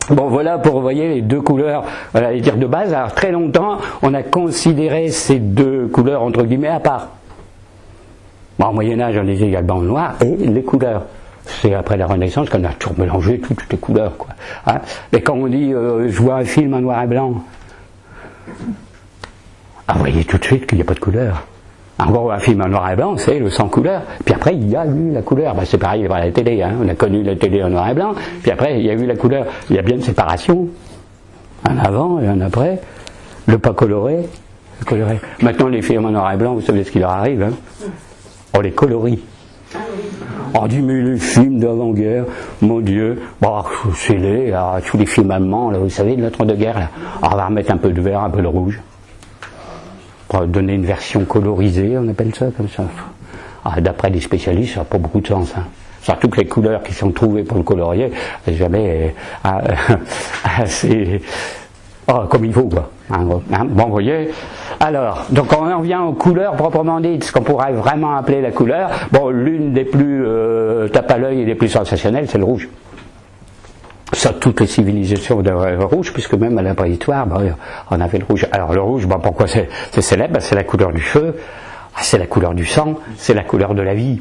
Bon, voilà pour, vous voyez, les deux couleurs, voilà, les dire de base. Alors, très longtemps, on a considéré ces deux couleurs, entre guillemets, à part. Bon, au Moyen-Âge, on disait également le noir et les couleurs. C'est après la Renaissance qu'on a toujours mélangé toutes les couleurs, quoi. Hein? Et quand on dit, je vois un film en noir et blanc, vous voyez tout de suite qu'il n'y a pas de couleur. En gros, un film en noir et blanc, c'est le sans couleur. Puis après, il y a eu la couleur. C'est pareil à la télé. Hein. On a connu la télé en noir et blanc. Puis après, il y a eu la couleur. Il y a bien une séparation. Un avant et un après. Le pas coloré. Le coloré. Maintenant, les films en noir et blanc, vous savez ce qui leur arrive. Hein. On les colorie. On dit, mais les films d'avant-guerre, mon Dieu, bon, c'est laid, tous les films allemands, là, vous savez, de l'entre-deux-guerres, là. On va remettre un peu de vert, un peu de rouge. Pour donner une version colorisée, on appelle ça comme ça. D'après les spécialistes, ça n'a pas beaucoup de sens. Hein. Surtout que les couleurs qui sont trouvées pour le colorier, jamais c'est comme il faut, quoi. Bon, vous voyez. Alors, donc on en vient aux couleurs proprement dites, ce qu'on pourrait vraiment appeler la couleur. Bon, l'une des plus tape à l'œil et des plus sensationnelles, c'est le rouge. Ça, toutes les civilisations devraient le rouge, puisque même à la préhistoire, on avait le rouge. Alors le rouge, pourquoi c'est célèbre? C'est la couleur du feu, c'est la couleur du sang, c'est la couleur de la vie.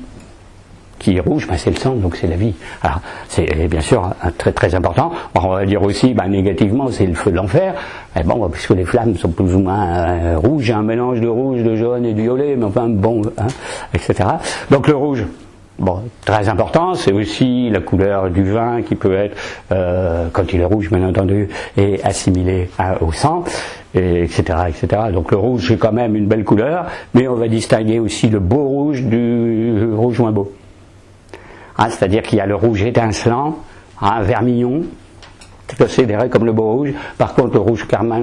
Qui est rouge, c'est le sang, donc c'est la vie. Alors c'est bien sûr très très important. On va dire aussi, négativement, c'est le feu de l'enfer. Mais bon, puisque les flammes sont plus ou moins rouges, un mélange de rouge, de jaune et de violet, mais enfin bon, hein, etc. Donc le rouge. Bon, très important, c'est aussi la couleur du vin qui peut être, quand il est rouge bien entendu, et assimilé au sang, etc., etc. Donc le rouge c'est quand même une belle couleur, mais on va distinguer aussi le beau rouge du rouge moins beau. C'est-à-dire qu'il y a le rouge étincelant, vermillon, c'est considéré comme le beau rouge, par contre le rouge carmin,